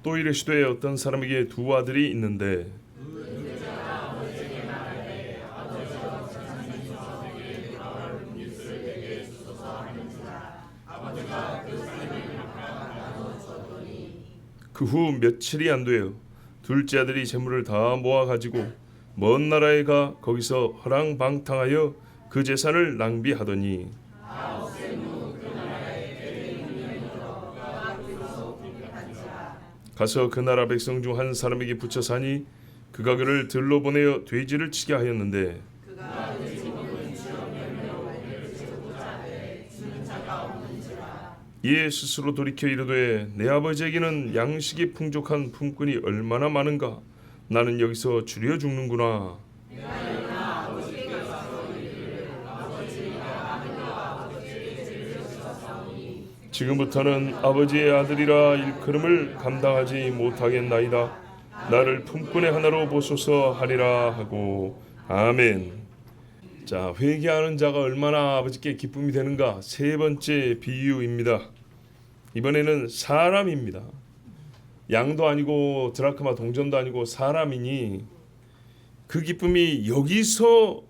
또 이르시되 어떤 사람에게 두 아들이 있는데 그 후 며칠이 안 되어 둘째 아들이 재물을 다 모아 가지고 먼 나라에 가 거기서 허랑방탕하여 그 재산을 낭비하더니 가서 그 나라 백성 중 한 사람에게 붙여 사니 그가 그를 들로 보내어 돼지를 치게 하였는데 이에 스스로 돌이켜 이르되 내 아버지에게는 양식이 풍족한 품꾼이 얼마나 많은가 나는 여기서 줄여 죽는구나. 지금부터는 아버지의 아들이라 일컬음을 감당하지 못하겠나이다. 나를 품꾼의 하나로 보소서 하리라 하고 아멘. 자, 회개하는 자가 얼마나 아버지께 기쁨이 되는가. 세 번째 비유입니다. 이번에는 사람입니다. 양도 아니고 드라크마 동전도 아니고 사람이니 그 기쁨이 여기서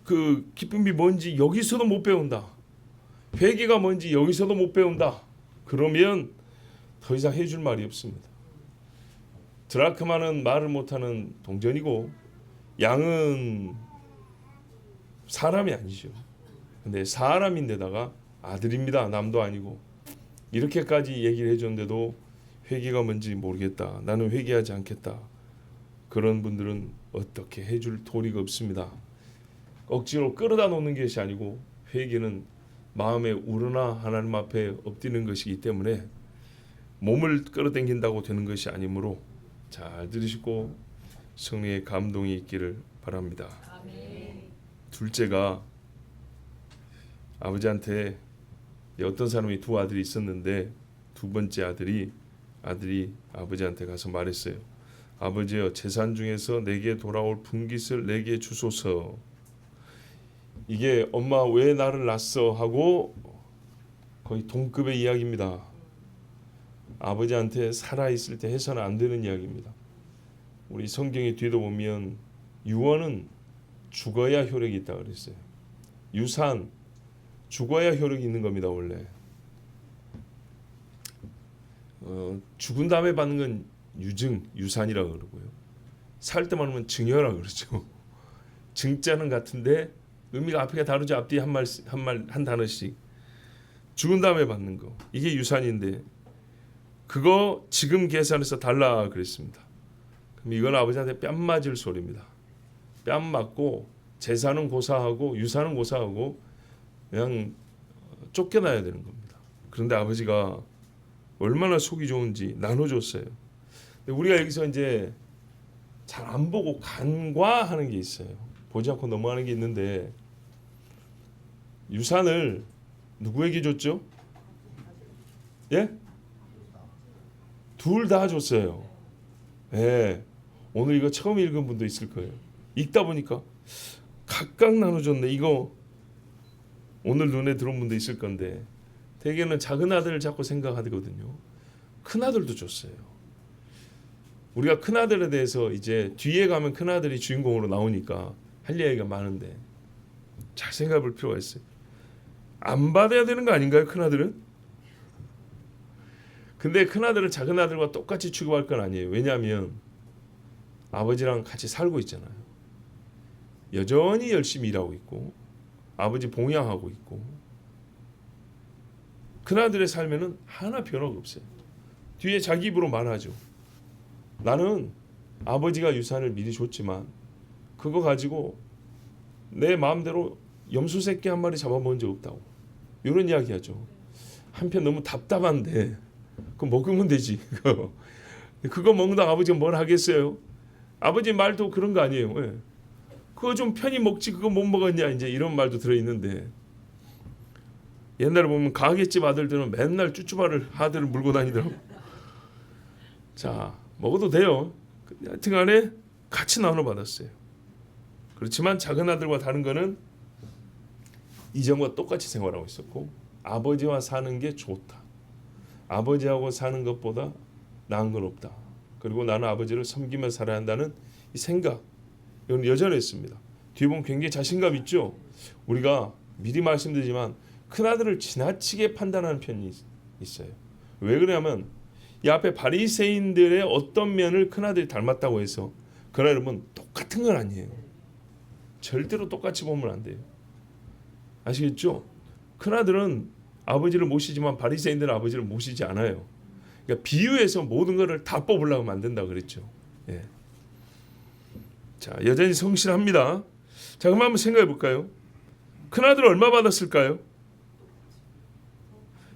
그 기쁨이 뭔지 여기서도 못 배운다. 회개가 뭔지 여기서도 못 배운다. 그러면 더 이상 해줄 말이 없습니다. 드라크마는 말을 못하는 동전이고 양은 사람이 아니죠. 근데 사람인데다가 아들입니다. 남도 아니고 이렇게까지 얘기를 해줬는데도 회개가 뭔지 모르겠다. 나는 회개하지 않겠다. 그런 분들은 어떻게 해줄 도리가 없습니다. 억지로 끌어다 놓는 것이 아니고 회개는 마음에 우러나 하나님 앞에 엎드리는 것이기 때문에 몸을 끌어당긴다고 되는 것이 아니므로 잘 들으시고 성령의 감동이 있기를 바랍니다. 둘째가 아버지한테 어떤 사람이 두 아들이 있었는데 두 번째 아들이 아버지한테 가서 말했어요. 아버지여 재산 중에서 내게 돌아올 분깃을 내게 주소서. 이게 엄마 왜 나를 낳았어 하고 거의 동급의 이야기입니다. 아버지한테 살아있을 때 해서는 안 되는 이야기입니다. 우리 성경의 뒤에도 보면 유언은 죽어야 효력이 있다 그랬어요. 유산 죽어야 효력이 있는 겁니다. 원래 죽은 다음에 받는 건 유산이라고 그러고요. 살 때만 하면 증여라고 그러죠. 증자는 같은데 의미가 앞에 다르죠. 앞뒤에 한 단어씩. 죽은 다음에 받는 거 이게 유산인데 그거 지금 계산해서 달라 그랬습니다. 그럼 이건 아버지한테 뺨 맞을 소리입니다. 뺨 맞고 재산은 고사하고 유산은 고사하고 그냥 쫓겨나야 되는 겁니다. 그런데 아버지가 얼마나 속이 좋은지 나눠줬어요. 우리가 여기서 이제 잘 안 보고 간과하는 게 있어요. 보지 않고 넘어가는 게 있는데 유산을 누구에게 줬죠? 예? 둘 다 줬어요. 예. 오늘 이거 처음 읽은 분도 있을 거예요. 읽다 보니까 각각 나눠줬네. 이거 오늘 눈에 들어온 분도 있을 건데 대개는 작은 아들을 자꾸 생각하거든요. 큰 아들도 줬어요. 우리가 큰 아들에 대해서 이제 뒤에 가면 큰 아들이 주인공으로 나오니까 할 이야기가 많은데 잘 생각해 볼 필요가 있어요. 안 받아야 되는 거 아닌가요? 큰 아들은? 근데 큰 아들은 작은 아들과 똑같이 취급할 건 아니에요. 왜냐하면 아버지랑 같이 살고 있잖아요. 여전히 열심히 일하고 있고 아버지 봉양하고 있고 큰아들의 삶에는 하나 변화가 없어요. 뒤에 자기 입으로 말하죠. 나는 아버지가 유산을 미리 줬지만 그거 가지고 내 마음대로 염소 새끼 한 마리 잡아본 적 없다고 이런 이야기 하죠. 한편 너무 답답한데 그거 먹으면 되지. 그거 먹는다 아버지가 뭘 하겠어요. 아버지 말도 그런 거 아니에요. 예. 그거 좀 편히 먹지 그거 못 먹었냐 이제 이런 말도 들어있는데 옛날에 보면 가게집 아들들은 맨날 쭈쭈바를 하드를 물고 다니더라고. 자 먹어도 돼요. 하여튼 간에 같이 나눠 받았어요. 그렇지만 작은 아들과 다른 거는 이전과 똑같이 생활하고 있었고 아버지와 사는 게 좋다. 아버지하고 사는 것보다 나은 건 없다. 그리고 나는 아버지를 섬기며 살아야 한다는 이 생각, 이건 여전했습니다. 뒤에 보면 굉장히 자신감 있죠. 우리가 미리 말씀드리지만 큰아들을 지나치게 판단하는 편이 있어요. 왜 그러냐면 이 앞에 바리새인들의 어떤 면을 큰아들이 닮았다고 해서 그러나 여러분 똑같은 건 아니에요. 절대로 똑같이 보면 안 돼요. 아시겠죠? 큰아들은 아버지를 모시지만 바리새인들은 아버지를 모시지 않아요. 그러니까 비유해서 모든 것을 다 뽑으려고 만든다 그랬죠. 예. 자, 여전히 성실합니다. 자, 그럼 한번 생각해 볼까요? 큰아들 얼마 받았을까요?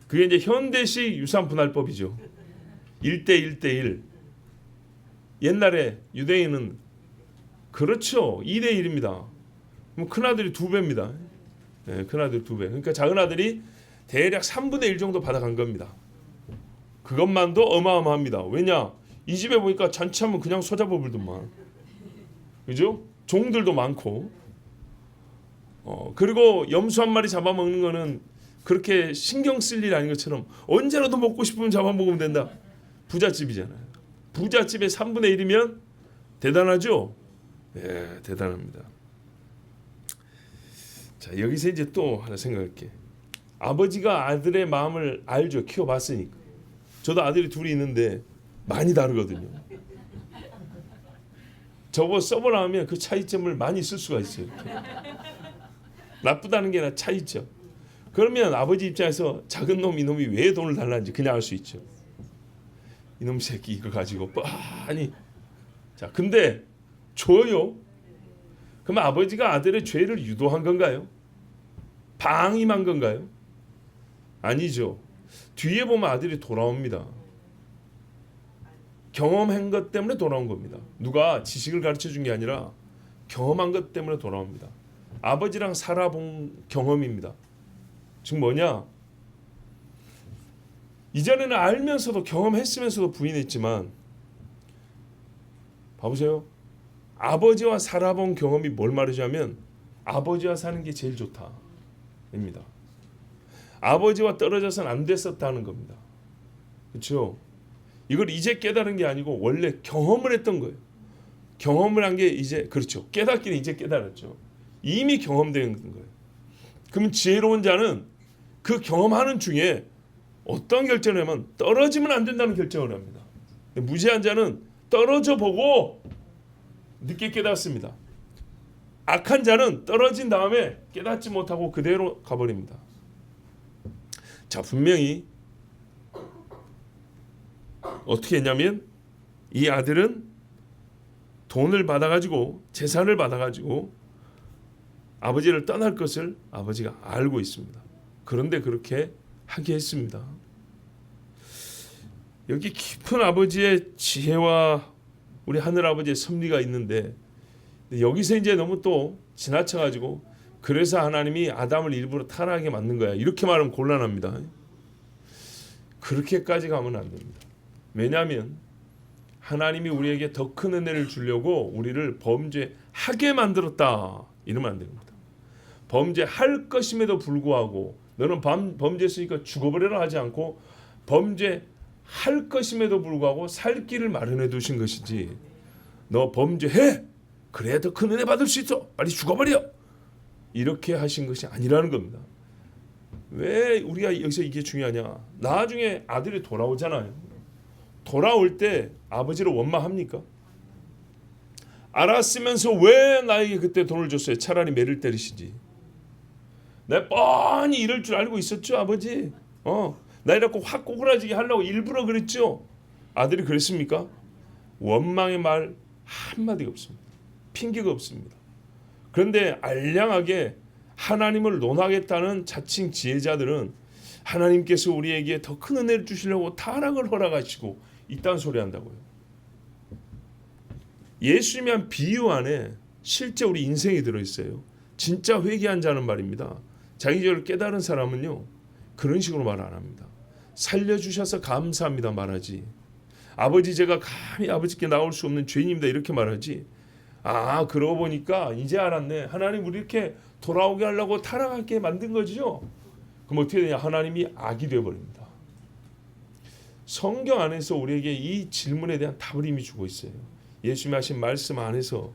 그게 이제 현대식 유산분할법이죠. 1대 1대1. 옛날에 유대인은 그렇죠. 2대 1입니다. 그럼 큰아들이 2배입니다. 네, 큰아들이 2배. 그러니까 작은아들이 대략 3분의 1 정도 받아간 겁니다. 그것만도 어마어마합니다. 왜냐? 이 집에 보니까 잔치하면 그냥 소잡아불더만. 그죠? 종들도 많고. 그리고 염소 한 마리 잡아먹는 거는 그렇게 신경 쓸 일 아닌 것처럼 언제라도 먹고 싶으면 잡아먹으면 된다. 부잣집이잖아요. 부잣집의 3분의 1이면 대단하죠? 예, 대단합니다. 자, 여기서 이제 또 하나 생각할게. 아버지가 아들의 마음을 알죠. 키워봤으니까. 저도 아들이 둘이 있는데 많이 다르거든요. 저거 써보라면 그 차이점을 많이 쓸 수가 있어요. 나쁘다는 게 아니라 차이점. 그러면 아버지 입장에서 작은 놈 이놈이 왜 돈을 달라는지 그냥 알 수 있죠. 이놈 새끼 이거 가지고 뻔히. 자, 근데 줘요. 그럼 아버지가 아들의 죄를 유도한 건가요? 방임한 건가요? 아니죠. 뒤에 보면 아들이 돌아옵니다. 경험한 것 때문에 돌아온 겁니다. 누가 지식을 가르쳐 준 게 아니라 경험한 것 때문에 돌아옵니다. 아버지랑 살아본 경험입니다. 즉 뭐냐? 이전에는 알면서도 경험했으면서도 부인했지만 봐보세요. 아버지와 살아본 경험이 뭘 말하자면 아버지와 사는 게 제일 좋다 입니다. 아버지와 떨어져서는 안 됐었다는 겁니다. 그렇죠? 이걸 이제 깨달은 게 아니고 원래 경험을 했던 거예요. 경험을 한 게 이제 그렇죠. 깨닫기는 이제 깨달았죠. 이미 경험된 거예요. 그럼 지혜로운 자는 그 경험하는 중에 어떤 결정을 하면 떨어지면 안 된다는 결정을 합니다. 무지한 자는 떨어져 보고 늦게 깨닫습니다. 악한 자는 떨어진 다음에 깨닫지 못하고 그대로 가버립니다. 자, 분명히 어떻게 했냐면 이 아들은 돈을 받아가지고 재산을 받아가지고 아버지를 떠날 것을 아버지가 알고 있습니다. 그런데 그렇게 하게 했습니다. 여기 깊은 아버지의 지혜와 우리 하늘 아버지의 섭리가 있는데 여기서 이제 너무 또 지나쳐가지고 그래서 하나님이 아담을 일부러 타락하게 만든 거야. 이렇게 말하면 곤란합니다. 그렇게까지 가면 안 됩니다. 왜냐하면 하나님이 우리에게 더 큰 은혜를 주려고 우리를 범죄하게 만들었다. 이러면 안 됩니다. 범죄할 것임에도 불구하고 너는 범죄했으니까 죽어버려라 하지 않고 범죄할 것임에도 불구하고 살 길을 마련해 두신 것이지 너 범죄해? 그래야 더 큰 은혜 받을 수 있어. 빨리 죽어버려. 이렇게 하신 것이 아니라는 겁니다. 왜 우리가 여기서 이게 중요하냐? 나중에 아들이 돌아오잖아요. 돌아올 때 아버지를 원망합니까? 알았으면서 왜 나에게 그때 돈을 줬어요? 차라리 매를 때리시지. 내가 뻔히 이럴 줄 알고 있었죠, 아버지. 나 이렇게 확 꼬그라지게 하려고 일부러 그랬죠. 아들이 그랬습니까? 원망의 말 한마디가 없습니다. 핑계가 없습니다. 그런데 알량하게 하나님을 논하겠다는 자칭 지혜자들은 하나님께서 우리에게 더 큰 은혜를 주시려고 타락을 허락하시고 이딴 소리 한다고요. 예수님이 한 비유 안에 실제 우리 인생이 들어있어요. 진짜 회개한 자는 말입니다. 자기 죄를 깨달은 사람은요 그런 식으로 말 안 합니다. 살려주셔서 감사합니다 말하지. 아버지 제가 감히 아버지께 나올 수 없는 죄인입니다 이렇게 말하지. 아 그러고 보니까 이제 알았네. 하나님 우리 이렇게 돌아오게 하려고 타락하게 만든 거죠. 그럼 어떻게 되냐? 하나님이 악이 되어버립니다. 성경 안에서 우리에게 이 질문에 대한 답을 이미 주고 있어요. 예수님이 하신 말씀 안에서.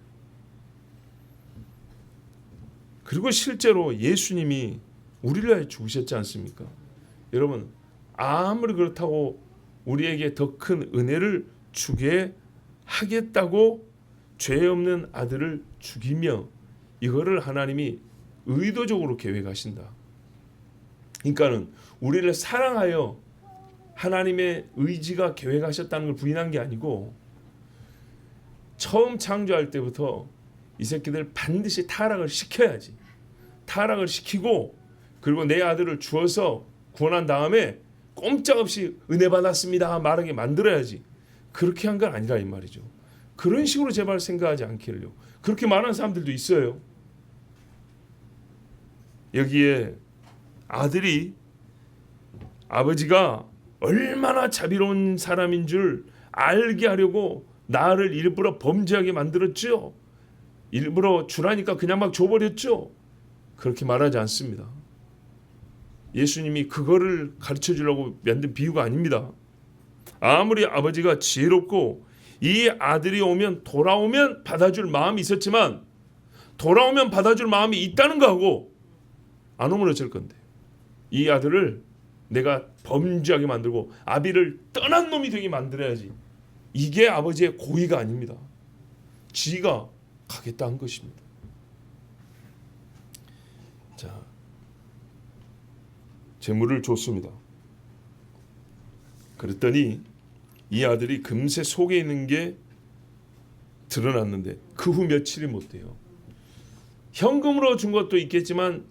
그리고 실제로 예수님이 우리를 위하여 죽으셨지 않습니까? 여러분, 아무리 그렇다고 우리에게 더 큰 은혜를 주게 하겠다고 죄 없는 아들을 죽이며 이거를 하나님이 의도적으로 계획하신다. 그러니까는 우리를 사랑하여 하나님의 의지가 계획하셨다는 걸 부인한 게 아니고, 처음 창조할 때부터 이 새끼들 반드시 타락을 시켜야지. 타락을 시키고, 그리고 내 아들을 주어서 구원한 다음에 꼼짝없이 은혜 받았습니다 말하게 만들어야지. 그렇게 한 건 아니라 이 말이죠. 그런 식으로 제발 생각하지 않기를요. 그렇게 말하는 사람들도 있어요. 여기에 아들이 아버지가 얼마나 자비로운 사람인 줄 알게 하려고 나를 일부러 범죄하게 만들었죠. 일부러 주라니까 그냥 막 줘버렸죠. 그렇게 말하지 않습니다. 예수님이 그거를 가르쳐 주려고 만든 비유가 아닙니다. 아무리 아버지가 지혜롭고 이 아들이 돌아오면 받아줄 마음이 있었지만, 돌아오면 받아줄 마음이 있다는 거하고 안 오면 어쩔 건데, 이 아들을 내가 범죄하게 만들고 아비를 떠난 놈이 되게 만들어야지. 이게 아버지의 고의가 아닙니다. 지가 가겠다 한 것입니다. 자, 재물을 줬습니다. 그랬더니 이 아들이 금세 속에 있는 게 드러났는데 그 후 며칠이 못 돼요. 현금으로 준 것도 있겠지만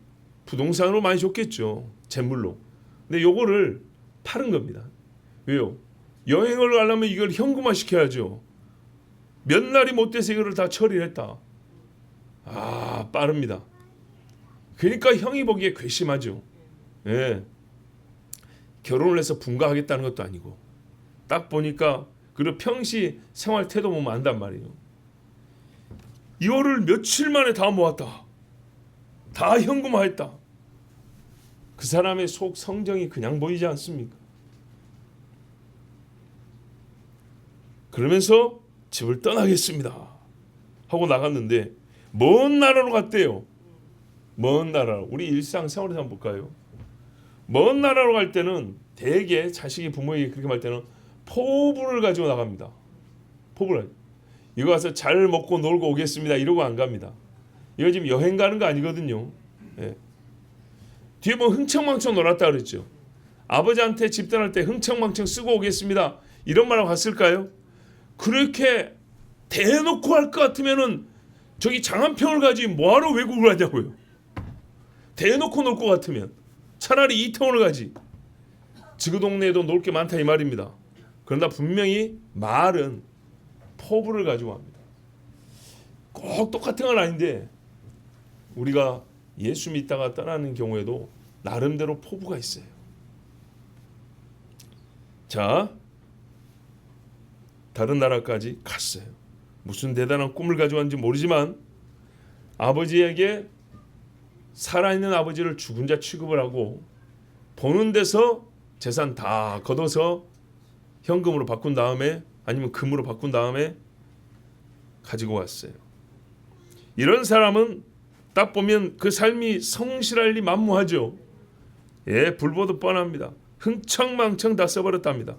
부동산으로 많이 줬겠죠. 재물로. 근데 요거를 파는 겁니다. 왜요? 여행을 가려면 이걸 현금화 시켜야죠. 몇 날이 못 돼서 이거를 다 처리를 했다. 아, 빠릅니다. 그러니까 형이 보기에 괘씸하죠. 예. 결혼을 해서 분가하겠다는 것도 아니고, 딱 보니까 그리고 평시 생활 태도 보면 안단 말이에요. 이거를 며칠 만에 다 모았다. 다 현금화했다. 그 사람의 속 성정이 그냥 보이지 않습니까? 그러면서 집을 떠나겠습니다 하고 나갔는데 먼 나라로 갔대요. 먼 나라. 우리 일상생활에서 한번 볼까요? 먼 나라로 갈 때는 대개 자식이 부모에게 그렇게 말 때는 포부를 가지고 나갑니다. 포부를. 이거 가서 잘 먹고 놀고 오겠습니다 이러고 안 갑니다. 이거 지금 여행 가는 거 아니거든요. 예. 뒤에 보면 흥청망청 놀았다 그랬죠. 아버지한테 집 떠날 때 흥청망청 쓰고 오겠습니다 이런 말하고 갔을까요? 그렇게 대놓고 할 것 같으면은 저기 장안평을 가지 뭐하러 외국을 가냐고요. 대놓고 놀 것 같으면 차라리 이태원을 가지. 지구 동네에도 놀 게 많다 이 말입니다. 그러나 분명히 말은 포부를 가지고 합니다. 꼭 똑같은 건 아닌데 우리가 예수 믿다가 떠나는 경우에도 나름대로 포부가 있어요. 자, 다른 나라까지 갔어요. 무슨 대단한 꿈을 가지고 왔는지 모르지만 아버지에게 살아있는 아버지를 죽은 자 취급을 하고 보는 데서 재산 다 걷어서 현금으로 바꾼 다음에 아니면 금으로 바꾼 다음에 가지고 왔어요. 이런 사람은 딱 보면 그 삶이 성실할 리 만무하죠. 예, 불보듯 뻔합니다. 흥청망청 다 써버렸답니다.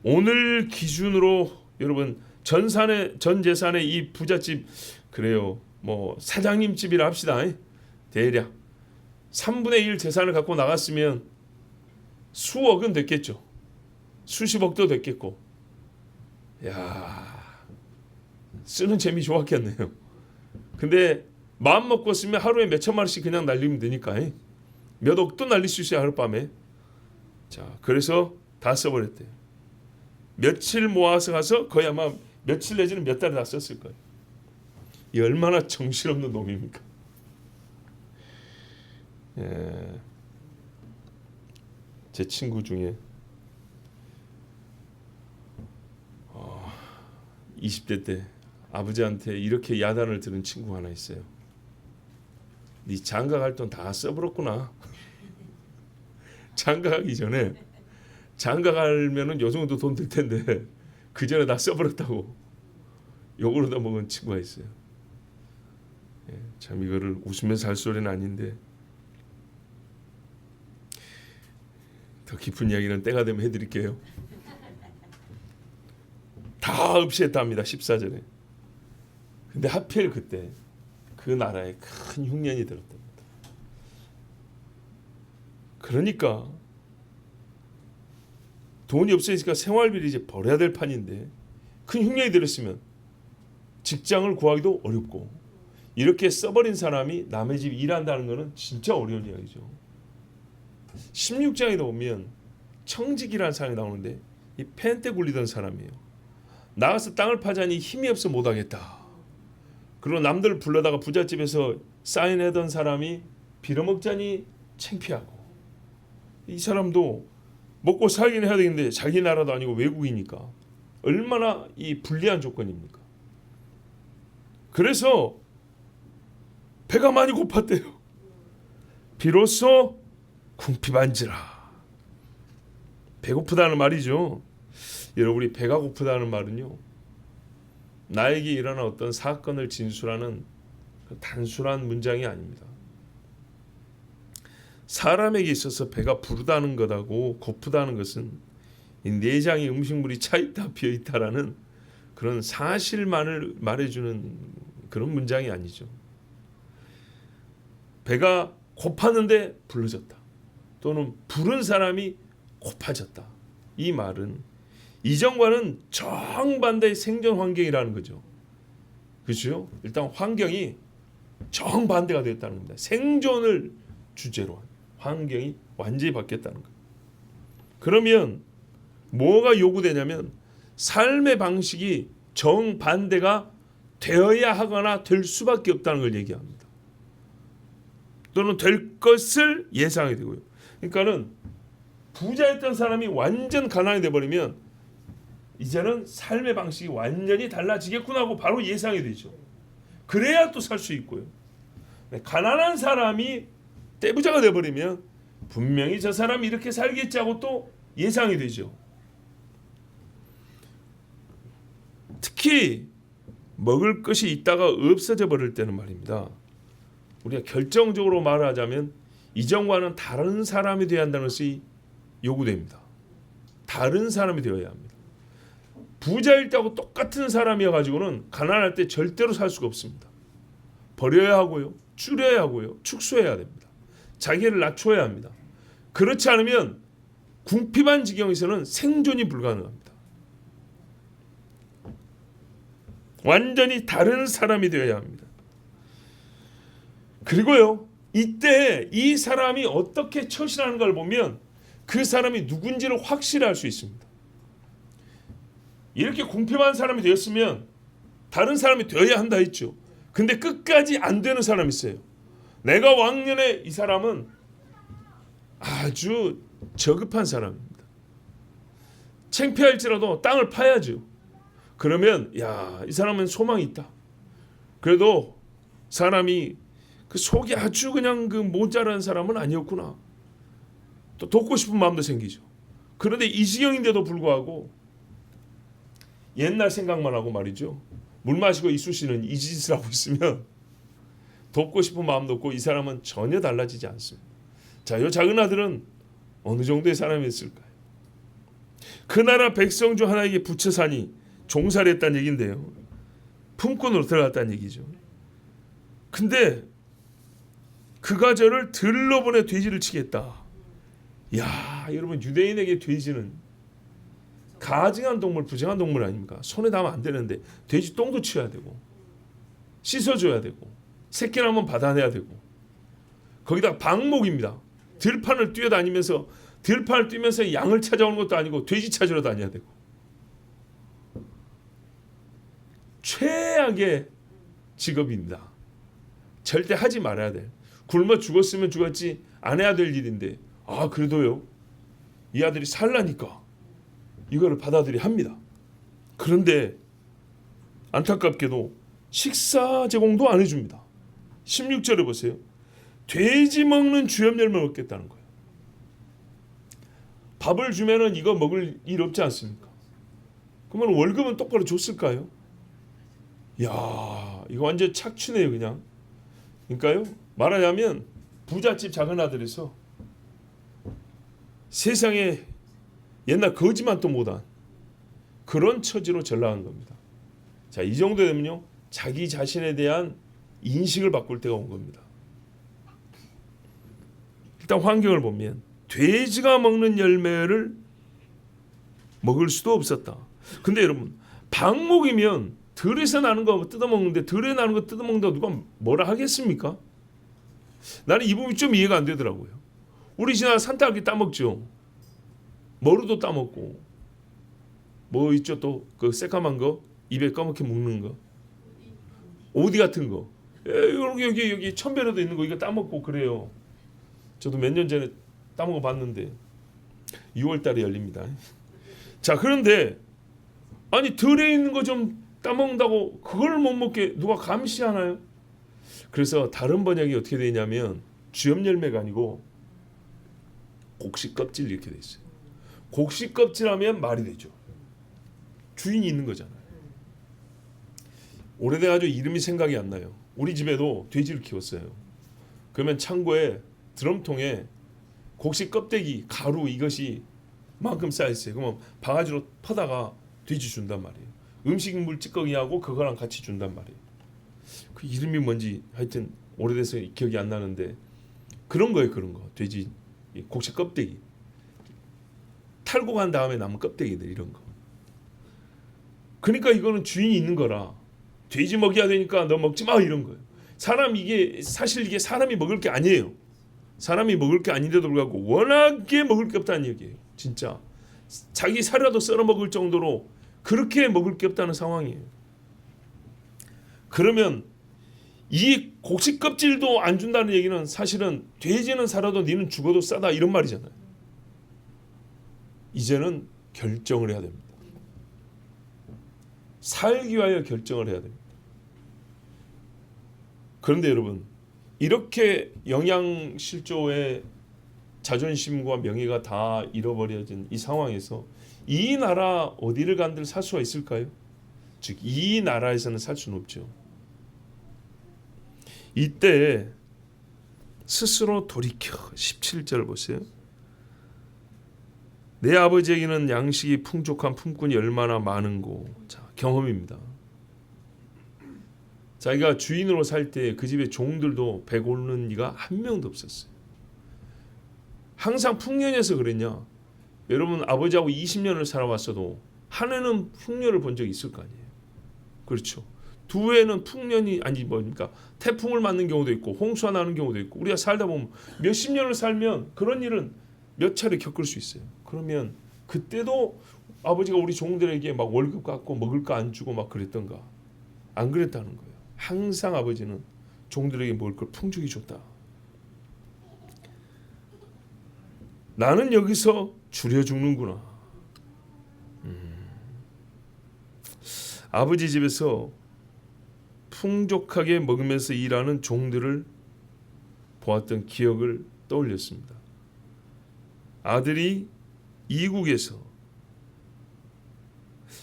오늘 기준으로 여러분 전 재산의 이 부잣집 그래요. 뭐 사장님 집이라 합시다. 대략 3분의 1 재산을 갖고 나갔으면 수억은 됐겠죠. 수십억도 됐겠고. 야, 쓰는 재미 좋았겠네요. 근데 마음 먹고 쓰면 하루에 몇 천만 원씩 그냥 날리면 되니까 몇 억도 날릴 수 있어요 하룻밤에. 자, 그래서 다 써버렸대요. 며칠 모아서 가서 거의 아마 며칠 내지는 몇 달을 다 썼을 거예요. 이 얼마나 정신없는 놈입니까? 예. 제 친구 중에 20대 때 아버지한테 이렇게 야단을 들은 친구가 하나 있어요. 네 장가갈 돈 다 써버렸구나. 장가가기 전에 장가 가면은 요 정도 돈 들 텐데 그 전에 다 써버렸다고 욕을 얻어먹은 친구가 있어요. 예, 참 이거를 웃으면서 할 소리는 아닌데 더 깊은 이야기는 때가 되면 해드릴게요. 다 없이했답니다. 14절에. 근데 하필 그때 그 나라에 큰 흉년이 들었답니다. 그러니까 돈이 없으니까 생활비를 이제 벌어야 될 판인데 큰 흉년이 들었으면 직장을 구하기도 어렵고 이렇게 써버린 사람이 남의 집 일한다는 것은 진짜 어려운 이야기죠. 16장에 보면 청직이라는 사람이 나오는데 이 펜때 굴리던 사람이에요. 나가서 땅을 파자니 힘이 없어 못하겠다. 그리고 남들 불러다가 부잣집에서 사인하던 사람이 빌어먹자니 창피하고 이 사람도 먹고 살긴 해야 되는데 자기 나라도 아니고 외국이니까 얼마나 이 불리한 조건입니까? 그래서 배가 많이 고팠대요. 비로소 궁핍한지라. 배고프다는 말이죠. 여러분이 배가 고프다는 말은요, 나에게 일어난 어떤 사건을 진술하는 단순한 문장이 아닙니다. 사람에게 있어서 배가 부르다는 것하고 고프다는 것은 이 내장의 음식물이 차있다 비어있다라는 그런 사실만을 말해주는 그런 문장이 아니죠. 배가 고팠는데 불러졌다. 또는 부른 사람이 고파졌다. 이 말은 이전과는 정반대의 생존 환경이라는 거죠. 그렇죠? 일단 환경이 정반대가 되었다는 겁니다. 생존을 주제로 한 환경이 완전히 바뀌었다는 거예요. 그러면 뭐가 요구되냐면 삶의 방식이 정반대가 되어야 하거나 될 수밖에 없다는 걸 얘기합니다. 또는 될 것을 예상이 되고요. 그러니까는 부자였던 사람이 완전 가난이 돼버리면 이제는 삶의 방식이 완전히 달라지겠구나 하고 바로 예상이 되죠. 그래야 또 살 수 있고요. 가난한 사람이 떼부자가 돼버리면 분명히 저 사람이 이렇게 살겠지 하고 또 예상이 되죠. 특히 먹을 것이 있다가 없어져 버릴 때는 말입니다. 우리가 결정적으로 말하자면 이전과는 다른 사람이 되어야 한다는 것이 요구됩니다. 다른 사람이 되어야 합니다. 부자일 때하고 똑같은 사람이어가지고는 가난할 때 절대로 살 수가 없습니다. 버려야 하고요. 줄여야 하고요. 축소해야 됩니다. 자기를 낮춰야 합니다. 그렇지 않으면 궁핍한 지경에서는 생존이 불가능합니다. 완전히 다른 사람이 되어야 합니다. 그리고요, 이때 이 사람이 어떻게 처신하는 걸 보면 그 사람이 누군지를 확실히 알 수 있습니다. 이렇게 궁핍한 사람이 되었으면 다른 사람이 되어야 한다 했죠. 근데 끝까지 안 되는 사람이 있어요. 내가 왕년에 이 사람은 아주 저급한 사람입니다. 창피할지라도 땅을 파야죠. 그러면 이 사람은 소망이 있다. 그래도 사람이 그 속이 아주 그냥 그 모자란 사람은 아니었구나. 또 돕고 싶은 마음도 생기죠. 그런데 이 지경인데도 불구하고 옛날 생각만 하고 말이죠. 물 마시고 이쑤시는 이 짓을 하고 있으면 돕고 싶은 마음도 없고 이 사람은 전혀 달라지지 않습니다. 자, 이 작은 아들은 어느 정도의 사람이었을까요? 그 나라 백성 중 하나에게 부처 사니 종살이 했다는 얘기인데요. 품꾼으로 들어갔다는 얘기죠. 근데 그가 저를 들러 보내 돼지를 치겠다. 야, 여러분, 유대인에게 돼지는 가증한 동물, 부정한 동물 아닙니까? 손에 닿으면 안 되는데 돼지 똥도 치워야 되고 씻어줘야 되고 새끼 나면 받아내야 되고 거기다 방목입니다. 들판을 뛰어다니면서 들판을 뛰면서 양을 찾아오는 것도 아니고 돼지 찾으러 다녀야 되고 최악의 직업입니다. 절대 하지 말아야 돼. 굶어 죽었으면 죽었지 안 해야 될 일인데 그래도요, 이 아들이 살라니까 이거를 받아들여야 합니다. 그런데 안타깝게도 식사 제공도 안 해줍니다. 16절에 보세요. 돼지 먹는 주염 열매 먹겠다는 거예요. 밥을 주면은 이거 먹을 일 없지 않습니까? 그러면 월급은 똑바로 줬을까요? 야, 이거 완전 착취네요, 그냥. 그러니까요, 말하자면 부잣집 작은 아들에서 세상에 옛날 거지만 또 못한 그런 처지로 전락한 겁니다. 자, 이 정도 되면요, 자기 자신에 대한 인식을 바꿀 때가 온 겁니다. 일단 환경을 보면 돼지가 먹는 열매를 먹을 수도 없었다. 근데 여러분, 방목이면 들에서 나는 거 뜯어먹는데 들에 나는 거 뜯어먹는다고 누가 뭐라 하겠습니까? 나는 이 부분이 좀 이해가 안 되더라고요. 우리 지나 산딸기 따먹죠. 머루도 따먹고 뭐 있죠, 또 그 새까만 거 입에 까맣게 묶는 거 오디 같은 거, 여기 천배로도 있는 거 이거 따먹고 그래요. 저도 몇 년 전에 따먹어 봤는데 6월달에 열립니다. 자, 그런데 아니 들에 있는 거 좀 따먹는다고 그걸 못 먹게 누가 감시하나요? 그래서 다른 번역이 어떻게 되냐면 주엽 열매가 아니고 곡식 껍질 이렇게 돼 있어요. 곡식 껍질하면 말이 되죠. 주인이 있는 거잖아요. 오래돼가지고 이름이 생각이 안 나요. 우리 집에도 돼지를 키웠어요. 그러면 창고에 드럼통에 곡식 껍데기, 가루 이것이 만큼 쌓여 있어요. 그러면 바가지로 퍼다가 돼지 준단 말이에요. 음식물 찌꺼기하고 그거랑 같이 준단 말이에요. 그 이름이 뭔지 하여튼 오래돼서 기억이 안 나는데 그런 거예요. 그런 거. 돼지 곡식 껍데기 탈고 간 다음에 남은 껍데기들 이런 거. 그러니까 이거는 주인이 있는 거라 돼지 먹여야 되니까 너 먹지 마 이런 거예요. 사람 이게 사실 이게 사람이 먹을 게 아니에요. 사람이 먹을 게 아닌데도 불구하고 워낙에 먹을 게 없다는 얘기예요. 진짜 자기 살이라도 썰어 먹을 정도로 그렇게 먹을 게 없다는 상황이에요. 그러면 이 곡식 껍질도 안 준다는 얘기는 사실은 돼지는 살아도 니는 죽어도 싸다 이런 말이잖아요. 이제는 결정을 해야 됩니다. 살기 위하여 결정을 해야 됩니다. 그런데 여러분, 이렇게 영양실조의 자존심과 명예가 다 잃어버려진 이 상황에서 이 나라 어디를 간들 살 수가 있을까요? 즉 이 나라에서는 살 수는 없죠. 이때 스스로 돌이켜 17절 보세요. 내 아버지에게는 양식이 풍족한 품꾼이 얼마나 많은고. 자, 경험입니다. 자기가 주인으로 살 때 그 집의 종들도 배고르는 이가 한 명도 없었어요. 항상 풍년에서 그랬냐? 여러분 아버지하고 20년을 살아왔어도 한 해는 풍년을 본 적이 있을 거 아니에요. 그렇죠. 두 해는 풍년이 아니 뭡니까? 태풍을 맞는 경우도 있고 홍수가 나는 경우도 있고 우리가 살다 보면 몇십 년을 살면 그런 일은 몇 차례 겪을 수 있어요. 그러면 그때도 아버지가 우리 종들에게 막 월급 갖고 먹을 거 안 주고 막 그랬던가? 안 그랬다는 거예요. 항상 아버지는 종들에게 먹을 걸 풍족히 줬다. 나는 여기서 줄여 죽는구나. 아버지 집에서 풍족하게 먹으면서 일하는 종들을 보았던 기억을 떠올렸습니다. 아들이 이국에서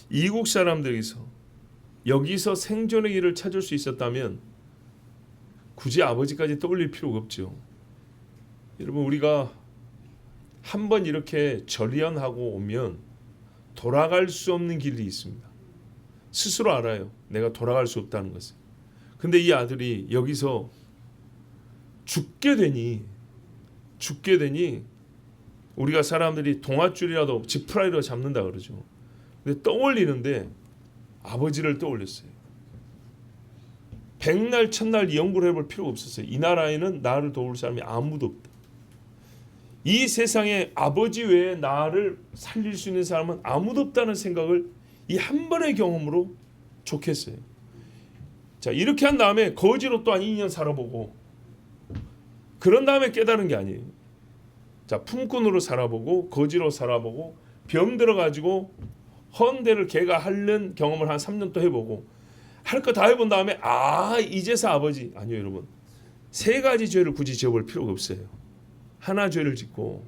이국 사람들에게서 여기서 생존의 길을 찾을 수 있었다면 굳이 아버지까지 떠올릴 필요가 없죠. 여러분 우리가 한번 이렇게 절연하고 오면 돌아갈 수 없는 길이 있습니다. 스스로 알아요. 내가 돌아갈 수 없다는 것을. 근데 이 아들이 여기서 죽게 되니 우리가 사람들이 동아줄이라도 지푸라기로 잡는다 그러죠. 근데 떠올리는데 아버지를 떠올렸어요. 백날 천날 이 연구를 해볼 필요가 없었어요. 이 나라에는 나를 도울 사람이 아무도 없다. 이 세상에 아버지 외에 나를 살릴 수 있는 사람은 아무도 없다는 생각을 이 한 번의 경험으로 좋겠어요. 자, 이렇게 한 다음에 거지로 또 한 2년 살아보고 그런 다음에 깨달은 게 아니에요. 자, 품꾼으로 살아보고 거지로 살아보고 병 들어가지고 헌대를 개가 핥는 경험을 한 3년 또 해보고 할 거 다 해본 다음에 이제서 아버지 아니요 여러분 3가지 죄를 굳이 지어볼 필요가 없어요. 하나 죄를 짓고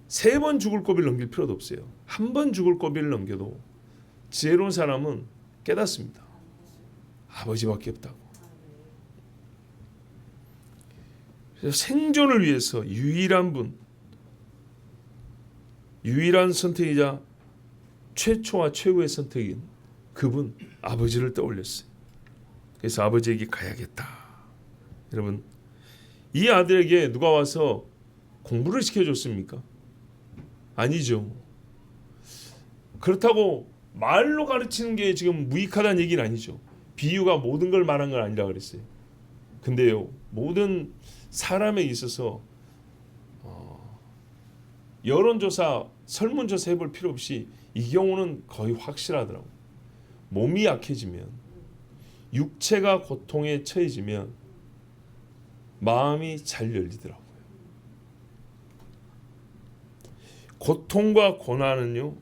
3번 죽을 고비를 넘길 필요도 없어요. 한 번 죽을 고비를 넘겨도 지혜로운 사람은 깨닫습니다. 아버지밖에 없다고. 그래서 생존을 위해서 유일한 분, 유일한 선택이자 최초와 최후의 선택인 그분 아버지를 떠올렸어요. 그래서 아버지에게 가야겠다. 여러분, 이 아들에게 누가 와서 공부를 시켜줬습니까? 아니죠. 그렇다고 말로 가르치는 게 지금 무익하다는 얘기는 아니죠. 비유가 모든 걸 말한 건 아니라 그랬어요. 근데요, 모든 사람에 있어서 여론조사, 설문조사 해볼 필요 없이 이 경우는 거의 확실하더라고요. 몸이 약해지면, 육체가 고통에 처해지면 마음이 잘 열리더라고요. 고통과 고난은요,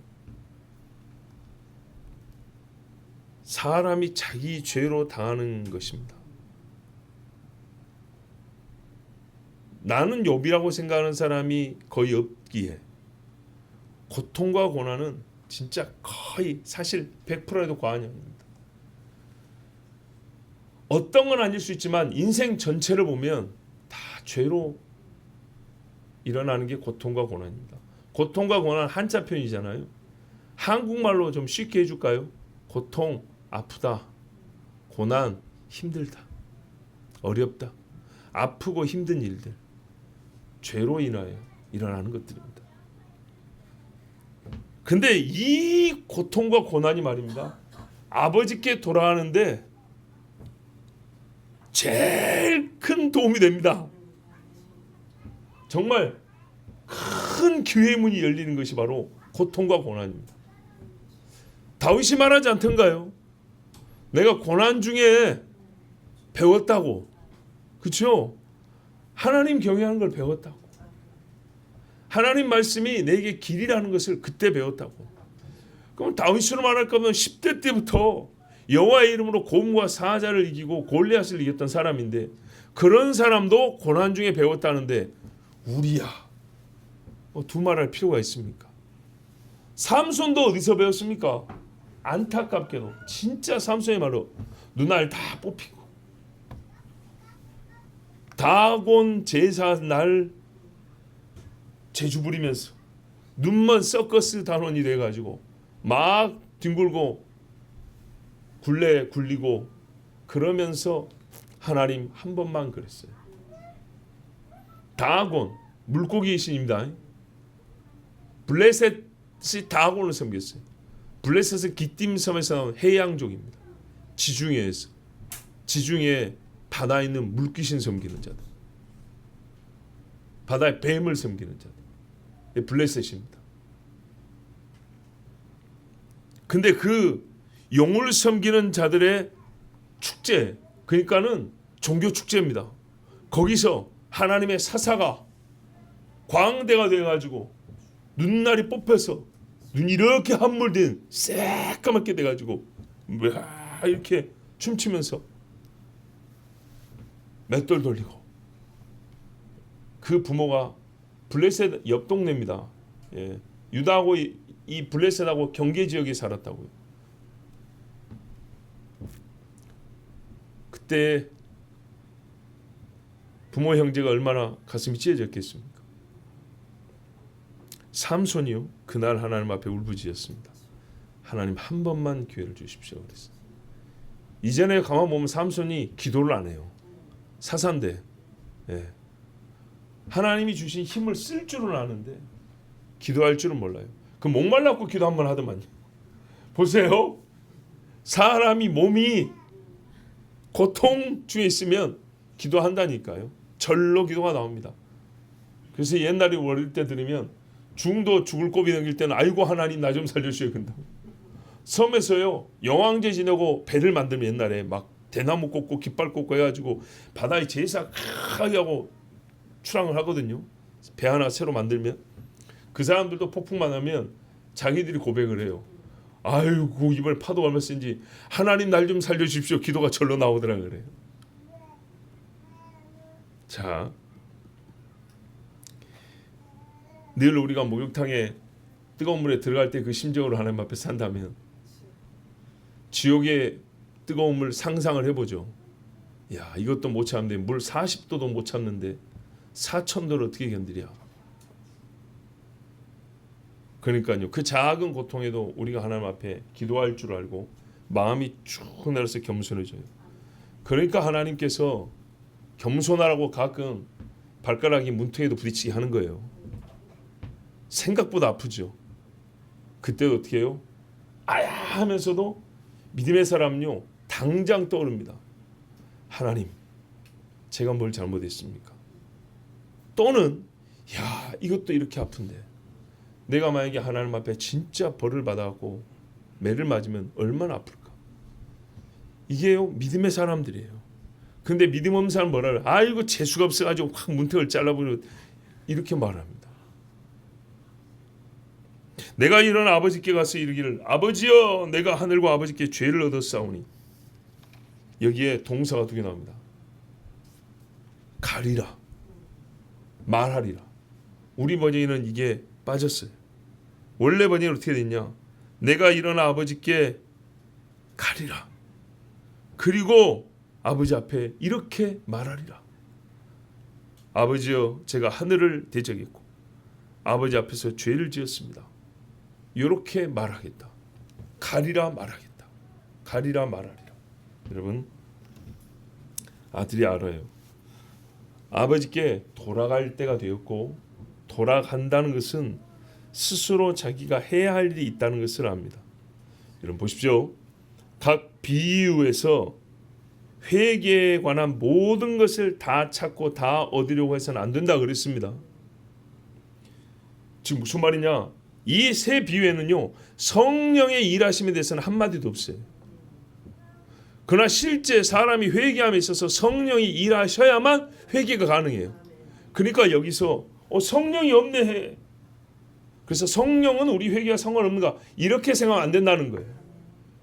사람이 자기 죄로 당하는 것입니다. 나는 욥이라고 생각하는 사람이 거의 없기에 고통과 고난은 진짜 거의 사실 100%에도 과언이 아닙니다. 어떤 건 아닐 수 있지만 인생 전체를 보면 다 죄로 일어나는 게 고통과 고난입니다. 고통과 고난 한자 표현이잖아요. 한국말로 좀 쉽게 해줄까요? 고통, 아프다. 고난, 힘들다. 어렵다. 아프고 힘든 일들. 죄로 인하여 일어나는 것들입니다. 근데 이 고통과 고난이 말입니다. 아버지께 돌아가는데 제일 큰 도움이 됩니다. 정말 큰 기회의 문이 열리는 것이 바로 고통과 고난입니다. 다윗이 말하지 않던가요? 내가 고난 중에 배웠다고. 그렇죠? 하나님 경외하는 걸 배웠다고. 하나님 말씀이 내게 길이라는 것을 그때 배웠다고. 그럼 다윗으로 말할 거면 10대 때부터 여호와의 이름으로 곰과 사자를 이기고 골리앗을 이겼던 사람인데 그런 사람도 고난 중에 배웠다는데 우리야 두말할 필요가 있습니까? 삼손도 어디서 배웠습니까? 안타깝게도 진짜 삼손의 말로 눈알 다 뽑히고 다곤 제사 날 제주 부리면서 눈먼 서커스 단원이 돼가지고 막 뒹굴고 굴레 굴리고 그러면서 하나님 한 번만 그랬어요. 다곤 물고기 신입니다. 블레셋이 다곤을 섬겼어요. 블레셋은 기띔 섬에서 나온 해양족입니다. 지중해 바다에 있는 물귀신 섬기는 자들, 바다의 뱀을 섬기는 자들, 블레셋입니다. 근데 그 용을 섬기는 자들의 축제, 그러니까는 종교 축제입니다. 거기서 하나님의 사사가 광대가 돼가지고 눈날이 뽑혀서 눈이 이렇게 함몰된 새까맣게 돼가지고 이렇게 춤추면서 맷돌 돌리고 그 부모가 블레셋 옆 동네입니다. 예. 유다하고 이 블레셋하고 경계 지역에 살았다고요. 그때 부모 형제가 얼마나 가슴이 찢어졌겠습니까? 삼손이요 그날 하나님 앞에 울부짖었습니다. 하나님 한 번만 기회를 주십시오 그랬어요. 이전에 가만 보면 삼손이 기도를 안 해요. 사사인데 예. 하나님이 주신 힘을 쓸 줄은 아는데 기도할 줄은 몰라요. 그 목말랐고 기도 한 번 하더만요. 보세요. 사람이 몸이 고통 중에 있으면 기도한다니까요. 절로 기도가 나옵니다. 그래서 옛날에 어릴 때 들으면 중도 죽을 고비 넘길 때는 아이고 하나님 나 좀 살려주셔야 된다고. 섬에서요 영왕제 지내고 배를 만들면 옛날에 막 대나무 꽂고 깃발 꽂고 해가지고 바다에 제사 크게 하고 출항을 하거든요. 배 하나 새로 만들면 그 사람들도 폭풍만 하면 자기들이 고백을 해요. 아이고 이번에 파도 얼마 센지 하나님 날 좀 살려주십시오. 기도가 절로 나오더라 그래요. 자, 늘 우리가 목욕탕에 뜨거운 물에 들어갈 때 그 심정으로 하나님 앞에 산다면 지옥의 뜨거운 물 상상을 해보죠. 야, 이것도 못 참는데, 물 40도도 못 참는데 4,000도를 어떻게 견디랴. 그러니까요, 그 작은 고통에도 우리가 하나님 앞에 기도할 줄 알고 마음이 쭉 내려서 겸손해져요. 그러니까 하나님께서 겸손하라고 가끔 발가락이 문턱에도 부딪히게 하는 거예요. 생각보다 아프죠. 그때도 어떻게 해요? 아야 하면서도 믿음의 사람은요, 당장 떠오릅니다. 하나님, 제가 뭘 잘못했습니까? 또는 야, 이것도 이렇게 아픈데 내가 만약에 하나님 앞에 진짜 벌을 받아갖고 매를 맞으면 얼마나 아플까? 이게요, 믿음의 사람들이에요. 근데 믿음 없는 사람 뭐라 그래? 아이고, 재수가 없어가지고 확 문턱을 잘라버리고 이렇게 말합니다. 내가 일어나 아버지께 가서 이르기를 아버지여, 내가 하늘과 아버지께 죄를 얻었사오니. 여기에 동사가 2개 나옵니다. 가리라, 말하리라. 우리 번역에는 이게 빠졌어요. 원래 번역은 어떻게 됐냐? 내가 일어나 아버지께 가리라. 그리고 아버지 앞에 이렇게 말하리라. 아버지여, 제가 하늘을 대적했고 아버지 앞에서 죄를 지었습니다. 이렇게 말하겠다. 가리라 말하겠다. 가리라 말하리라. 여러분, 아들이 알아요. 아버지께 돌아갈 때가 되었고 돌아간다는 것은 스스로 자기가 해야 할 일이 있다는 것을 압니다. 여러분 보십시오. 각 비유에서 회개에 관한 모든 것을 다 찾고 다 얻으려고 해서는 안 된다 그랬습니다. 지금 무슨 말이냐? 이 세 비유에는요, 성령의 일하심에 대해서는 한마디도 없어요. 그러나 실제 사람이 회개함에 있어서 성령이 일하셔야만 회개가 가능해요. 그러니까 여기서 성령이 없네. 그래서 성령은 우리 회개와 상관없는가? 이렇게 생각하면 안 된다는 거예요.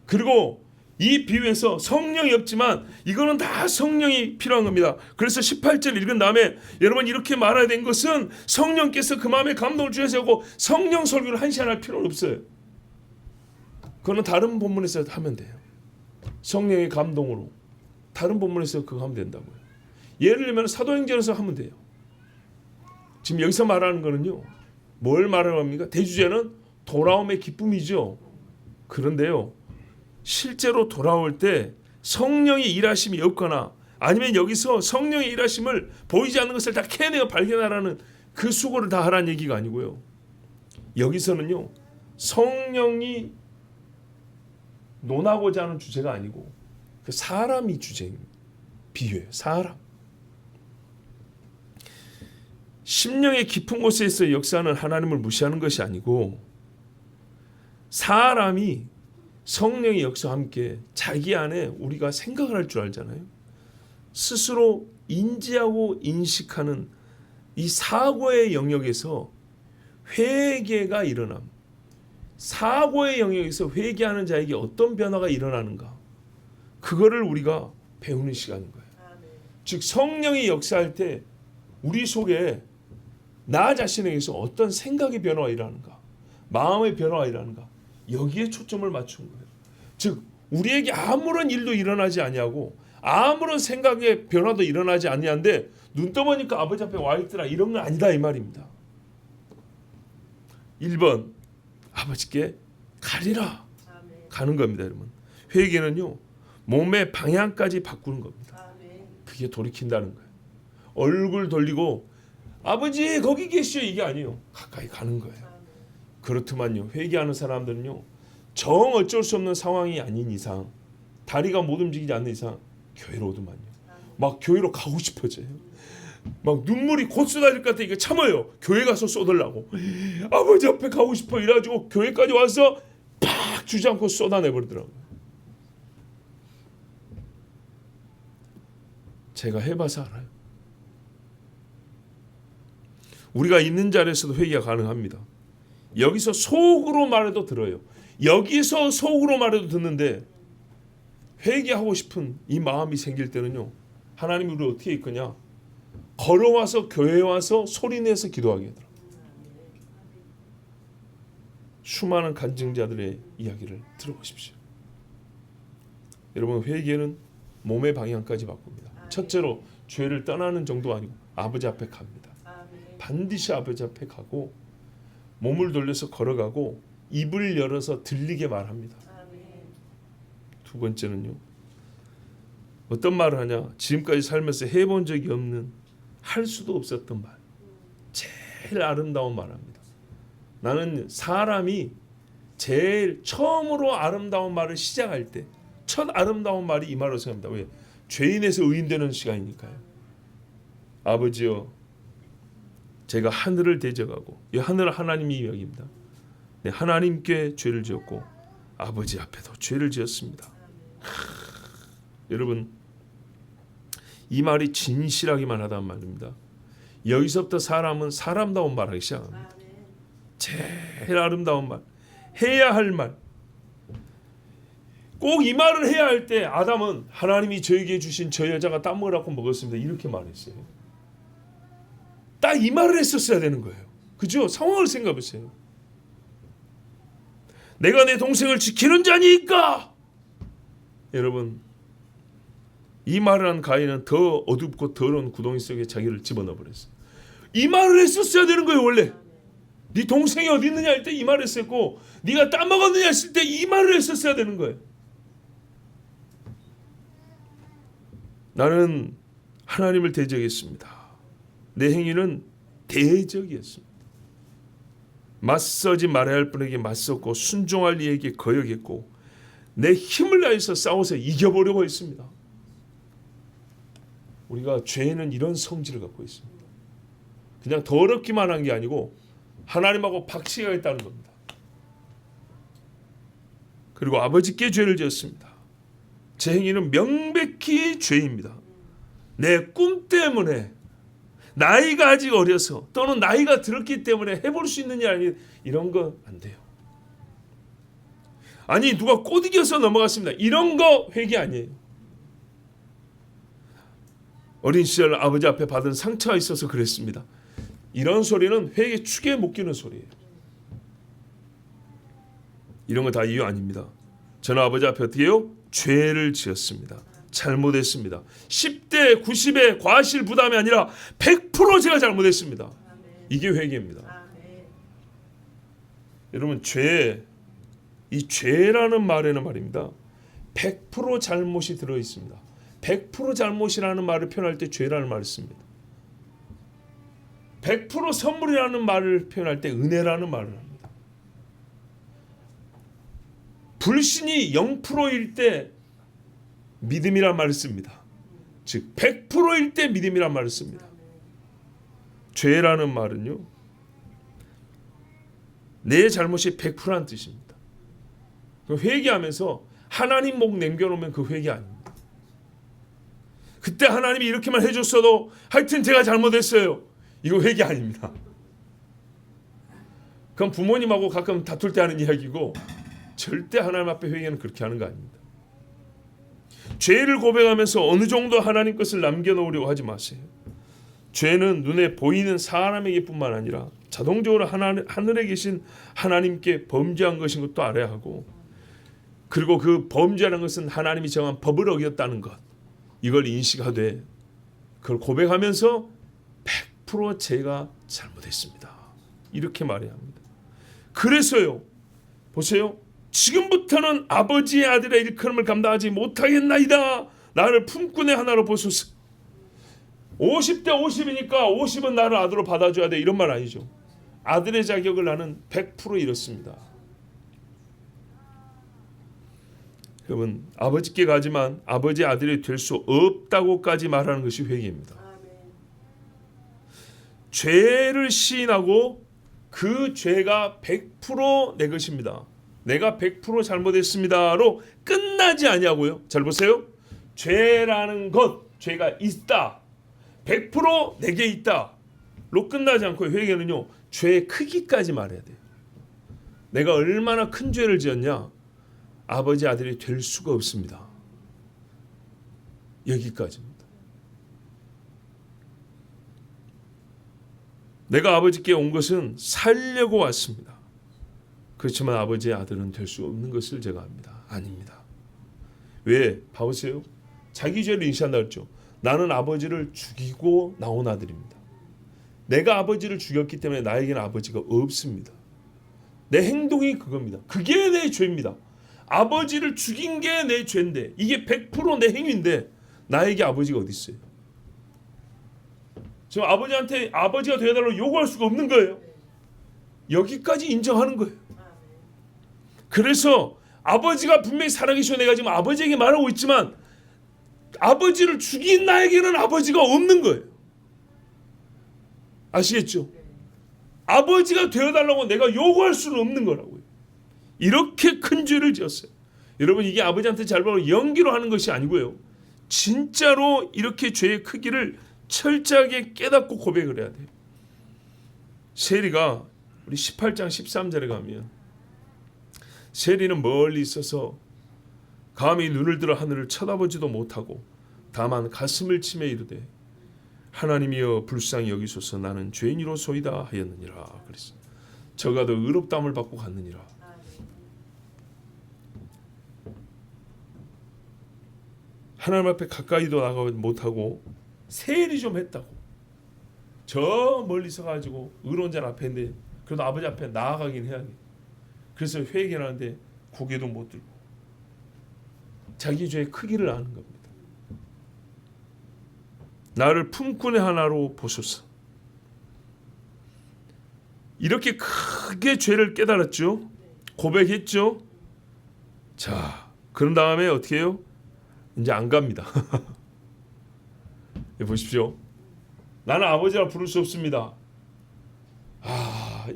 그리고 이 비유에서 성령이 없지만 이거는 다 성령이 필요한 겁니다. 그래서 18절 읽은 다음에 여러분 이렇게 말해야 된 것은 성령께서 그 마음에 감동을 주셔서 성령 설교를 1시간 할 필요는 없어요. 그거는 다른 본문에서 하면 돼요. 성령의 감동으로 다른 본문에서 그거 하면 된다고요. 예를 들면 사도행전에서 하면 돼요. 지금 여기서 말하는 거는요, 뭘 말하는 겁니까? 대주제는 돌아옴의 기쁨이죠. 그런데요, 실제로 돌아올 때 성령의 일하심이 없거나 아니면 여기서 성령의 일하심을 보이지 않는 것을 다 캐내어 발견하라는 그 수고를 다 하라는 얘기가 아니고요. 여기서는요, 성령이 논하고자 하는 주제가 아니고 그 사람이 주제입니다. 비유예요. 사람. 심령의 깊은 곳에서 역사하는 하나님을 무시하는 것이 아니고 사람이 성령의 역사와 함께 자기 안에 우리가 생각을 할 줄 알잖아요. 스스로 인지하고 인식하는 이 사고의 영역에서 회개가 일어남. 사고의 영역에서 회개하는 자에게 어떤 변화가 일어나는가, 그거를 우리가 배우는 시간인 거예요. 즉 성령이 역사할 때 우리 속에 나 자신에게서 어떤 생각의 변화가 일어나는가, 마음의 변화가 일어나는가, 여기에 초점을 맞춘 거예요. 즉 우리에게 아무런 일도 일어나지 아니하고 아무런 생각의 변화도 일어나지 아니한데 눈 떠보니까 아버지 앞에 와 있더라, 이런 건 아니다 이 말입니다. 1번 아버지께 가리라 가는 겁니다. 여러분, 회개는요 몸의 방향까지 바꾸는 겁니다. 그게 돌이킨다는 거예요. 얼굴 돌리고 아버지 거기 계시오 이게 아니에요. 가까이 가는 거예요. 그렇더만요, 회개하는 사람들은요 정 어쩔 수 없는 상황이 아닌 이상, 다리가 못 움직이지 않는 이상 교회로 오더만요. 막 교회로 가고 싶어져요. 막 눈물이 곧 쏟아질 것 같아. 이거 참아요. 교회 가서 쏟으려고 아버지 앞에 가고 싶어 이래가지고 교회까지 와서 팍 주지 않고 쏟아내버리더라고요. 제가 해봐서 알아요. 우리가 있는 자리에서도 회개가 가능합니다. 여기서 속으로 말해도 들어요. 여기서 속으로 말해도 듣는데 회개하고 싶은 이 마음이 생길 때는요, 하나님이 우리를 어떻게 이끄냐, 걸어와서 교회에 와서 소리내서 기도하게 하더라고요. 수많은 간증자들의 이야기를 들어보십시오. 여러분, 회개는 몸의 방향까지 바꿉니다. 첫째로 죄를 떠나는 정도 아니고 아버지 앞에 갑니다. 반드시 아버지 앞에 가고 몸을 돌려서 걸어가고 입을 열어서 들리게 말합니다. 두 번째는요, 어떤 말을 하냐? 지금까지 살면서 해본 적이 없는, 할 수도 없었던 말, 제일 아름다운 말합니다. 나는 사람이 제일 처음으로 아름다운 말을 시작할 때 첫 아름다운 말이 이 말로 생각합니다. 왜? 죄인에서 의인되는 시간이니까요. 아버지여, 제가 하늘을 대적하고, 이 하늘은 하나님이 이야기입니다. 네, 하나님께 죄를 지었고 아버지 앞에도 죄를 지었습니다. 여러분, 이 말이 진실하기만 하다는 말입니다. 여기서부터 사람은 사람다운 말하기 시작합니다. 제일 아름다운 말, 해야 할 말, 꼭 이 말을 해야 할 때 아담은 하나님이 저에게 주신 저 여자가 땀 먹으라고 먹었습니다, 이렇게 말했어요. 딱 이 말을 했었어야 되는 거예요. 그죠? 상황을 생각해보세요. 내가 내 동생을 지키는 자니까. 여러분, 이 말을 한 가인은 더 어둡고 더러운 구덩이 속에 자기를 집어넣어 버렸어요. 이 말을 했었어야 되는 거예요. 원래 네 동생이 어디 있느냐 할 때 이 말을 했었고, 네가 땀 먹었느냐 했을 때 이 말을 했었어야 되는 거예요. 나는 하나님을 대적했습니다. 내 행위는 대적이었습니다. 맞서지 말아야 할 분에게 맞섰고 순종할 이에게 거역했고 내 힘을 다해서 싸워서 이겨보려고 했습니다. 우리가 죄는 이런 성질을 갖고 있습니다. 그냥 더럽기만 한 게 아니고 하나님하고 박치기가 있다는 겁니다. 그리고 아버지께 죄를 지었습니다. 제 행위는 명백히 죄입니다. 내 꿈 때문에, 나이가 아직 어려서 또는 나이가 들었기 때문에 해볼 수 있느냐, 아니, 이런 거 안 돼요. 아니, 누가 꼬드겨서 넘어갔습니다, 이런 거 회개 아니에요. 어린 시절 아버지 앞에 받은 상처가 있어서 그랬습니다, 이런 소리는 회개 축에 못 끼는 소리예요. 이런 거 다 이유 아닙니다. 저는 아버지 앞에 어떻게 해요? 죄를 지었습니다. 잘못했습니다. 10대 90의 과실 부담이 아니라 100% 제가 잘못했습니다. 이게 회개입니다. 여러분, 이 죄라는 말에는 말입니다, 100% 잘못이 들어있습니다. 100% 잘못이라는 말을 표현할 때 죄라는 말을 씁니다. 100% 선물이라는 말을 표현할 때 은혜라는 말을 합니다. 불신이 0%일 때 믿음이란 말을 씁니다. 즉 100%일 때 믿음이란 말을 씁니다. 죄라는 말은요, 내 잘못이 100%라는 뜻입니다. 회개하면서 하나님 목 남겨놓으면 그 회개 아닙니다. 그때 하나님이 이렇게만 해줬어도 하여튼 제가 잘못했어요, 이거 회개 아닙니다. 그건 부모님하고 가끔 다툴 때 하는 이야기고, 절대 하나님 앞에 회개는 그렇게 하는 거 아닙니다. 죄를 고백하면서 어느 정도 하나님 것을 남겨놓으려고 하지 마세요. 죄는 눈에 보이는 사람에게 뿐만 아니라 자동적으로 하늘에 계신 하나님께 범죄한 것인 것도 알아야 하고, 그리고 그 범죄하는 것은 하나님이 정한 법을 어겼다는 것, 이걸 인식하되 그걸 고백하면서 100% 제가 잘못했습니다, 이렇게 말해야 합니다. 그래서요, 보세요, 지금부터는 아버지의 아들의 일컬음을 감당하지 못하겠나이다, 나를 품꾼의 하나로 보소서. 50대 50이니까 50은 나를 아들로 받아줘야 돼, 이런 말 아니죠. 아들의 자격을 나는 100% 잃었습니다. 여러분, 아버지께 가지만 아버지의 아들이 될 수 없다고까지 말하는 것이 회개입니다. 죄를 시인하고 그 죄가 100% 내 것입니다, 내가 100% 잘못했습니다로 끝나지 아니하고요. 잘 보세요. 죄라는 것, 죄가 있다, 100% 내게 있다로 끝나지 않고, 회개는요, 죄의 크기까지 말해야 돼요. 내가 얼마나 큰 죄를 지었냐, 아버지 아들이 될 수가 없습니다, 여기까지입니다. 내가 아버지께 온 것은 살려고 왔습니다. 그렇지만 아버지의 아들은 될 수 없는 것을 제가 압니다. 아닙니다. 왜? 봐보세요. 자기 죄를 인식한다 그랬죠. 나는 아버지를 죽이고 나온 아들입니다. 내가 아버지를 죽였기 때문에 나에게는 아버지가 없습니다. 내 행동이 그겁니다. 그게 내 죄입니다. 아버지를 죽인 게 내 죄인데 이게 100% 내 행위인데 나에게 아버지가 어디 있어요? 지금 아버지한테 아버지가 되어달라고 요구할 수가 없는 거예요. 여기까지 인정하는 거예요. 그래서 아버지가 분명히 살아계시고 내가 지금 아버지에게 말하고 있지만 아버지를 죽인 나에게는 아버지가 없는 거예요. 아시겠죠? 아버지가 되어달라고 내가 요구할 수는 없는 거라고요. 이렇게 큰 죄를 지었어요. 여러분 이게 아버지한테 잘 보고 연기로 하는 것이 아니고요. 진짜로 이렇게 죄의 크기를 철저하게 깨닫고 고백을 해야 돼요. 세리가 우리 18장 13절에 가면 세리는 멀리 있어서 감히 눈을 들어 하늘을 쳐다보지도 못하고 다만 가슴을 치며 이르되 하나님이여 불쌍히 여기소서 나는 죄인이로소이다 하였느니라. 그랬어요. 저가 더 의롭다함을 받고 갔느니라. 하나님 앞에 가까이도 나가지 못하고 세리 좀 했다고. 저 멀리서 가지고 의로운 자 앞에 있는데 그래도 아버지 앞에 나아가긴 해야 돼. 그래서 회개를 하는데 고개도 못 들고 자기 죄의 크기를 아는 겁니다. 나를 품꾼의 하나로 보소서. 이렇게 크게 죄를 깨달았죠. 고백했죠. 자, 그런 다음에 어떻게 해요? 이제 안 갑니다. 보십시오. 나는 아버지라 부를 수 없습니다.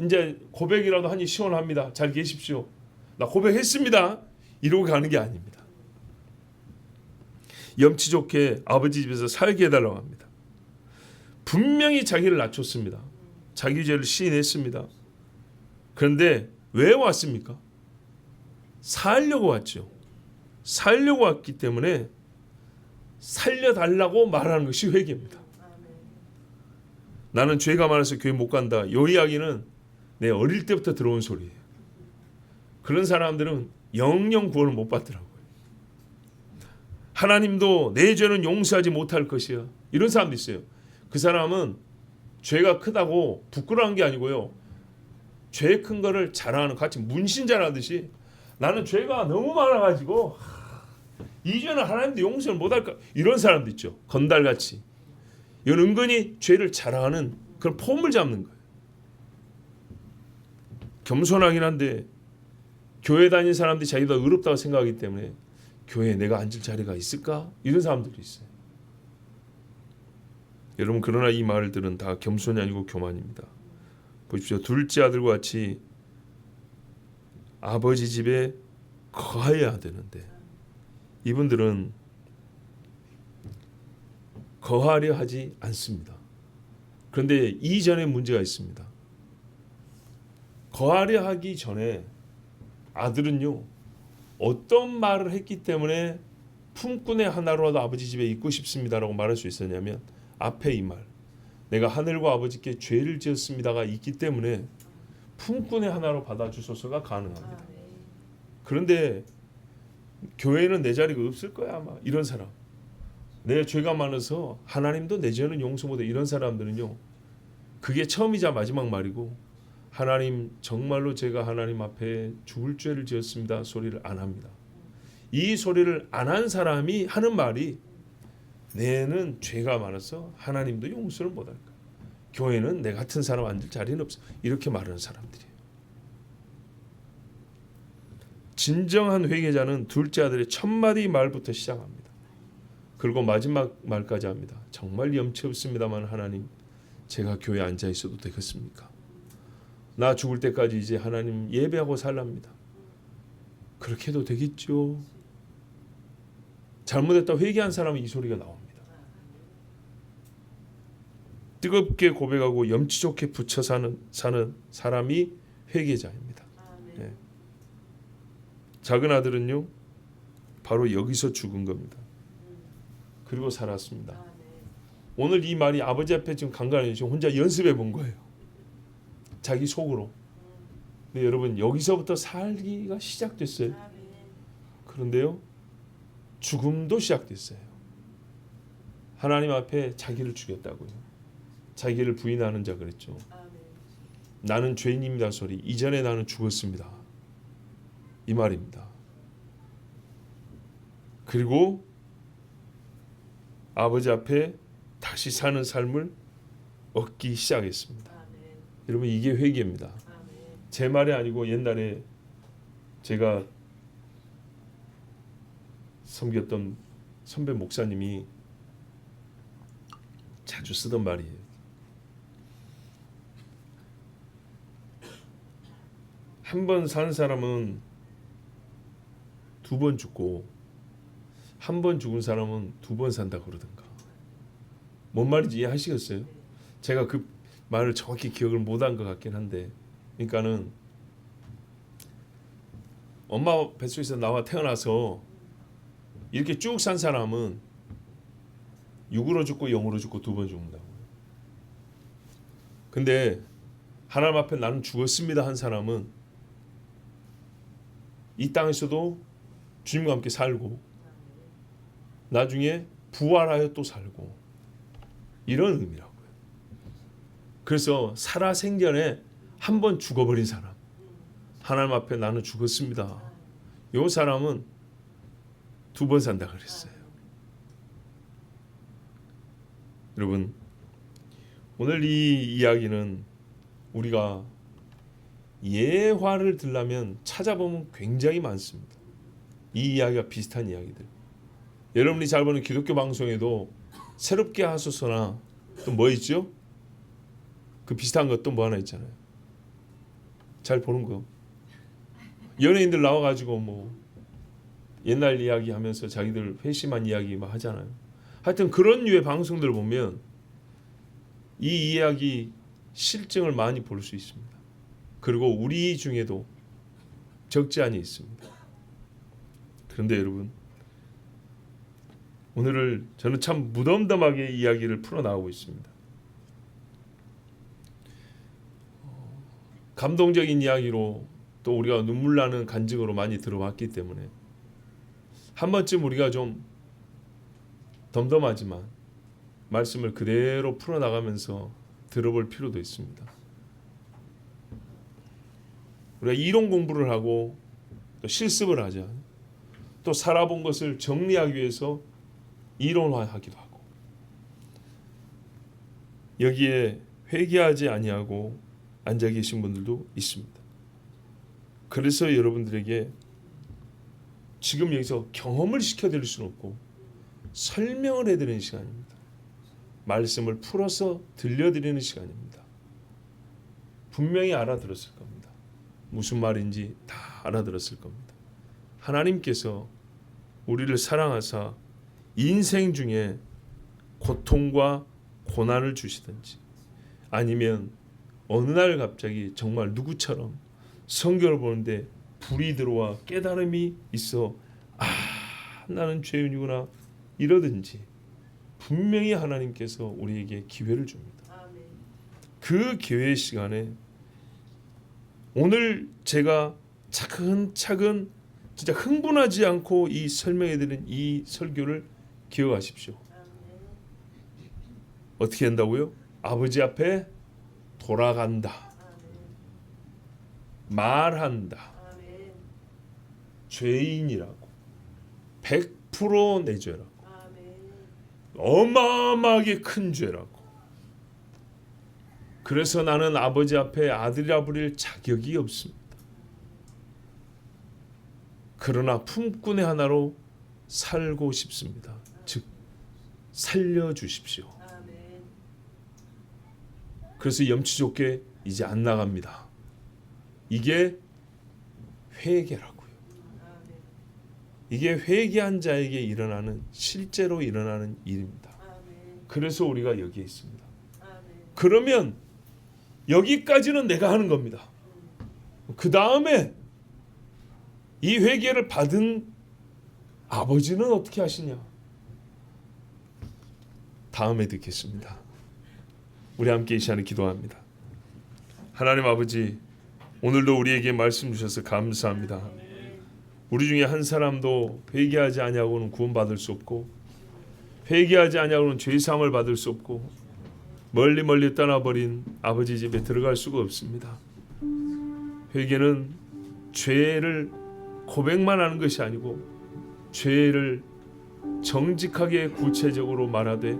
이제 고백이라도 하니 시원합니다. 잘 계십시오. 나 고백했습니다. 이러고 가는 게 아닙니다. 염치 좋게 아버지 집에서 살게 해달라고 합니다. 분명히 자기를 낮췄습니다. 자기 죄를 시인했습니다. 그런데 왜 왔습니까? 살려고 왔죠. 살려고 왔기 때문에 살려달라고 말하는 것이 회개입니다. 나는 죄가 많아서 교회 못 간다. 이 이야기는 내 어릴 때부터 들어온 소리예요. 그런 사람들은 영영 구원을 못 받더라고요. 하나님도 내 죄는 용서하지 못할 것이야. 이런 사람도 있어요. 그 사람은 죄가 크다고 부끄러운 게 아니고요. 죄 큰 거를 자랑하는 같이 문신자라듯이 나는 죄가 너무 많아가지고 이 죄는 하나님도 용서를 못할까. 이런 사람도 있죠. 건달같이. 이건 은근히 죄를 자랑하는 그런 폼을 잡는 거예요. 겸손하긴 한데 교회 다니는 사람들이 자기가 의롭다고 생각하기 때문에 교회에 내가 앉을 자리가 있을까? 이런 사람들이 있어요. 여러분 그러나 이 말들은 다 겸손이 아니고 교만입니다. 보십시오. 둘째 아들과 같이 아버지 집에 거해야 되는데 이분들은 거하려 하지 않습니다. 그런데 이전에 문제가 있습니다. 거하려 하기 전에 아들은요 어떤 말을 했기 때문에 품꾼의 하나로라도 아버지 집에 있고 싶습니다라고 말할 수 있었냐면 앞에 이 말 내가 하늘과 아버지께 죄를 지었습니다가 있기 때문에 품꾼의 하나로 받아주소서가 가능합니다. 그런데 교회는 내 자리가 없을 거야 아마. 이런 사람 내 죄가 많아서 하나님도 내 죄는 용서 못해. 이런 사람들은요 그게 처음이자 마지막 말이고 하나님 정말로 제가 하나님 앞에 죽을 죄를 지었습니다 소리를 안 합니다. 이 소리를 안 한 사람이 하는 말이 내는 죄가 많아서 하나님도 용서를 못할까. 교회는 내 같은 사람 앉을 자리는 없어. 이렇게 말하는 사람들이에요. 진정한 회개자는 둘째 아들의 첫 마디 말부터 시작합니다. 그리고 마지막 말까지 합니다. 정말 염치 없습니다만 하나님 제가 교회에 앉아 있어도 되겠습니까? 나 죽을 때까지 이제 하나님 예배하고 살랍니다. 그렇게 해도 되겠죠? 잘못했다 회개한 사람은 이 소리가 나옵니다. 뜨겁게 고백하고 염치 좋게 붙여 사는 사람이 회개자입니다. 네. 작은 아들은요 바로 여기서 죽은 겁니다. 그리고 살았습니다. 오늘 이 말이 아버지 앞에 지금 간간히 지금 혼자 연습해 본 거예요. 자기 속으로 근데 여러분 여기서부터 살기가 시작됐어요. 그런데요, 죽음도 시작됐어요. 하나님 앞에 자기를 죽였다고요. 자기를 부인하는 자 그랬죠. 나는 죄인입니다 소리. 이전에 나는 죽었습니다. 이 말입니다. 그리고 아버지 앞에 다시 사는 삶을 얻기 시작했습니다. 여러분 이게 회개입니다. 제 말이 아니고 옛날에 제가 섬겼던 선배 목사님이 자주 쓰던 말이에요. 한 번 산 사람은 두 번 죽고 한 번 죽은 사람은 두 번 산다 그러던가. 뭔 말인지 이해하시겠어요? 제가 그 말을 정확히 기억을 못한 것 같긴 한데, 그러니까는 엄마 뱃속에서 나와 태어나서 이렇게 쭉 산 사람은 육으로 죽고 영으로 죽고 두 번 죽는다고. 근데 하나님 앞에 나는 죽었습니다 한 사람은 이 땅에서도 주님과 함께 살고 나중에 부활하여 또 살고, 이런 의미라고요. 그래서 살아생전에 한 번 죽어버린 사람, 하나님 앞에 나는 죽었습니다, 이 사람은 두 번 산다 그랬어요. 여러분 오늘 이 이야기는 우리가 예화를 들려면 찾아보면 굉장히 많습니다. 이 이야기가 비슷한 이야기들. 여러분이 잘 보는 기독교 방송에도 새롭게 하소서나 또 뭐 있죠? 그 비슷한 것도 뭐 하나 있잖아요. 잘 보는 거. 연예인들 나와가지고 뭐 옛날 이야기 하면서 자기들 회심한 이야기 막 하잖아요. 하여튼 그런 류의 방송들 보면 이 이야기 실증을 많이 볼 수 있습니다. 그리고 우리 중에도 적지 않이 있습니다. 그런데 여러분 오늘을 저는 참 무덤덤하게 이야기를 풀어나가고 있습니다. 감동적인 이야기로 또 우리가 눈물 나는 간증으로 많이 들어왔기 때문에 한 번쯤 우리가 좀 덤덤하지만 말씀을 그대로 풀어나가면서 들어볼 필요도 있습니다. 우리가 이론 공부를 하고 또 실습을 하자. 또 살아본 것을 정리하기 위해서 이론화하기도 하고, 여기에 회개하지 아니하고 앉아 계신 분들도 있습니다. 그래서 여러분들에게 지금 여기서 경험을 시켜드릴 수는 없고 설명을 해드리는 시간입니다. 말씀을 풀어서 들려드리는 시간입니다. 분명히 알아들었을 겁니다. 무슨 말인지 다 알아들었을 겁니다. 하나님께서 우리를 사랑하사 인생 중에 고통과 고난을 주시든지 아니면 어느 날 갑자기 정말 누구처럼 성경을 보는데 불이 들어와 깨달음이 있어 나는 죄인이구나 이러든지 분명히 하나님께서 우리에게 기회를 줍니다. 그 기회 시간에 오늘 제가 차근차근 진짜 흥분하지 않고 이 설명해드린 이 설교를 기억하십시오. 어떻게 한다고요? 아버지 앞에 돌아간다. 말한다. 죄인이라고. 100% 내 죄라고. 어마어마하게 큰 죄라고. 그래서 나는 아버지 앞에 아들이라 부릴 자격이 없습니다. 그러나 품꾼의 하나로 살고 싶습니다. 즉 살려주십시오. 그래서 염치 좋게 이제 안 나갑니다. 이게 회개라고요. 이게 회개한 자에게 일어나는 실제로 일어나는 일입니다. 그래서 우리가 여기에 있습니다. 그러면 여기까지는 내가 하는 겁니다. 그 다음에 이 회개를 받은 아버지는 어떻게 하시냐? 다음에 듣겠습니다. 우리 함께 이 시간에 기도합니다. 하나님 아버지, 오늘도 우리에게 말씀 주셔서 감사합니다. 우리 중에 한 사람도 회개하지 아니하고는 구원받을 수 없고, 회개하지 아니하고는 죄사함을 받을 수 없고, 멀리 떠나버린 아버지 집에 들어갈 수가 없습니다. 회개는 죄를 고백만 하는 것이 아니고, 죄를 정직하게 구체적으로 말하되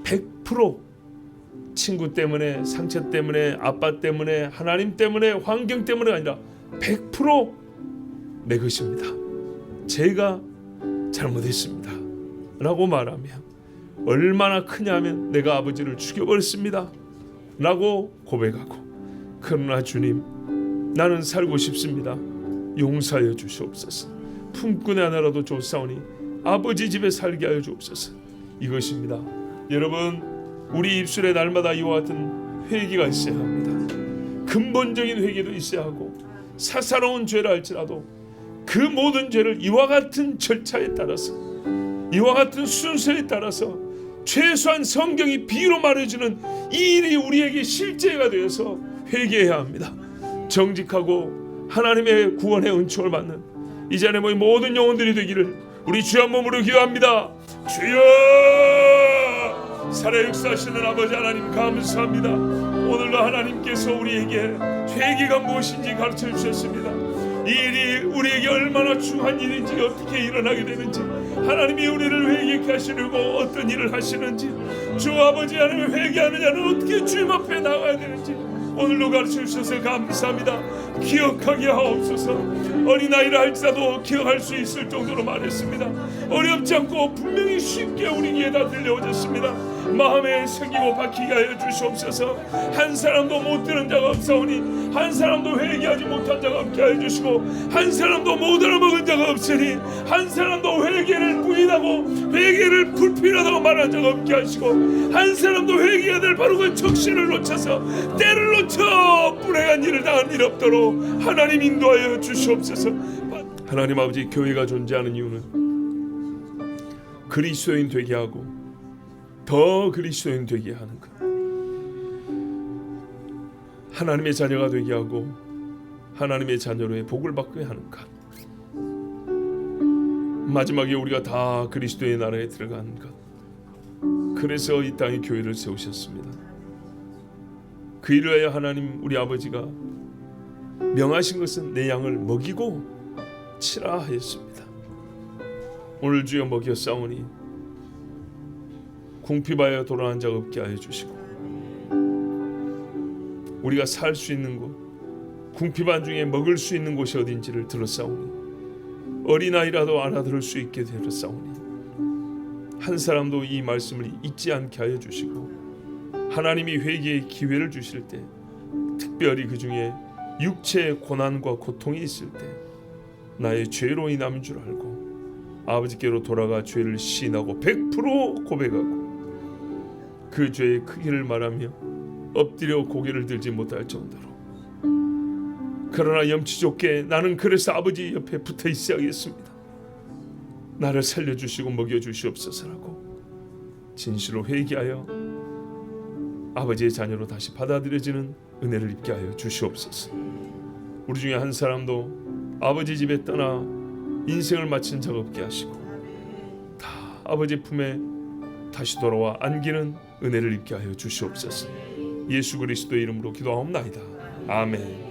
100% 친구 때문에, 상처 때문에, 아빠 때문에, 하나님 때문에, 환경 때문에 아니라 100% 내 것입니다. 제가 잘못했습니다 라고 말하며, 얼마나 크냐면 내가 아버지를 죽여버렸습니다 라고 고백하고, 그러나 주님, 나는 살고 싶습니다. 용서하여 주시옵소서. 품꾼의 하나라도 좋사오니 아버지 집에 살게 하여 주옵소서. 이것입니다. 여러분, 우리 입술에 날마다 이와 같은 회개가 있어야 합니다. 근본적인 회개도 있어야 하고, 사사로운 죄를 할지라도 그 모든 죄를 이와 같은 절차에 따라서, 이와 같은 순서에 따라서 최소한 성경이 비유로 말해주는 이 일이 우리에게 실제가 되어서 회개해야 합니다. 정직하고 하나님의 구원의 은총을 받는 이 자리에 모인 모든 영혼들이 되기를 우리 주 한 몸으로 기도합니다. 주여, 살아 역사하시는 아버지 하나님 감사합니다. 오늘도 하나님께서 우리에게 회개가 무엇인지 가르쳐 주셨습니다. 이 일이 우리에게 얼마나 중요한 일인지, 어떻게 일어나게 되는지, 하나님이 우리를 회개케 하시려고 어떤 일을 하시는지, 주 아버지 하나님 회개하는 자는 어떻게 주님 앞에 나가야 되는지 오늘도 가르쳐 주셔서 감사합니다. 기억하게 하옵소서. 어린아이라 할지라도 기억할 수 있을 정도로 말했습니다. 어렵지 않고 분명히 쉽게 우리 귀에 다 들려오셨습니다. 마음에 새기고 박히게 하여 주시옵소서. 한 사람도 못 들은 자가 없사오니, 한 사람도 회개하지 못한 자가 없게 하여 주시고, 한 사람도 못 알아먹은 자가 없으니, 한 사람도 회개를 부인하고 회개를 불필요하다고 말한 자가 없게 하시고, 한 사람도 회개해야 될 바로 그 적신을 놓쳐서 때를 놓쳐 불행한 일을 당한 일 없도록 하나님 인도하여 주시옵소서. 하나님 아버지, 교회가 존재하는 이유는 그리스도인 되게 하고 더 그리스도인 되게 하는 것, 하나님의 자녀가 되게 하고 하나님의 자녀로의 복을 받게 하는 것, 마지막에 우리가 다 그리스도의 나라에 들어가는 것. 그래서 이 땅에 교회를 세우셨습니다. 그 일을 위하여 하나님 우리 아버지가 명하신 것은 내 양을 먹이고 치라 하였습니다. 오늘 주여 먹여 싸우니 궁핍하여 돌아간 자가 없게 하여 주시고, 우리가 살 수 있는 곳, 궁핍한 중에 먹을 수 있는 곳이 어딘지를 들었사오니, 어린아이라도 알아들을 수 있게 되었사오니, 한 사람도 이 말씀을 잊지 않게 하여 주시고, 하나님이 회개의 기회를 주실 때, 특별히 그 중에 육체의 고난과 고통이 있을 때 나의 죄로 인함인 줄 알고 아버지께로 돌아가 죄를 시인하고 100% 고백하고 그 죄의 크기를 말하며 엎드려 고개를 들지 못할 정도로, 그러나 염치 좋게 나는 그래서 아버지 옆에 붙어 있어야겠습니다. 나를 살려주시고 먹여주시옵소서라고 진실로 회개하여 아버지의 자녀로 다시 받아들여지는 은혜를 입게 하여 주시옵소서. 우리 중에 한 사람도 아버지 집에 떠나 인생을 마친 자가 없게 하시고 다 아버지 품에 다시 돌아와 안기는 은혜를 입게 하여 주시옵소서. 예수 그리스도의 이름으로 기도하옵나이다. 아멘.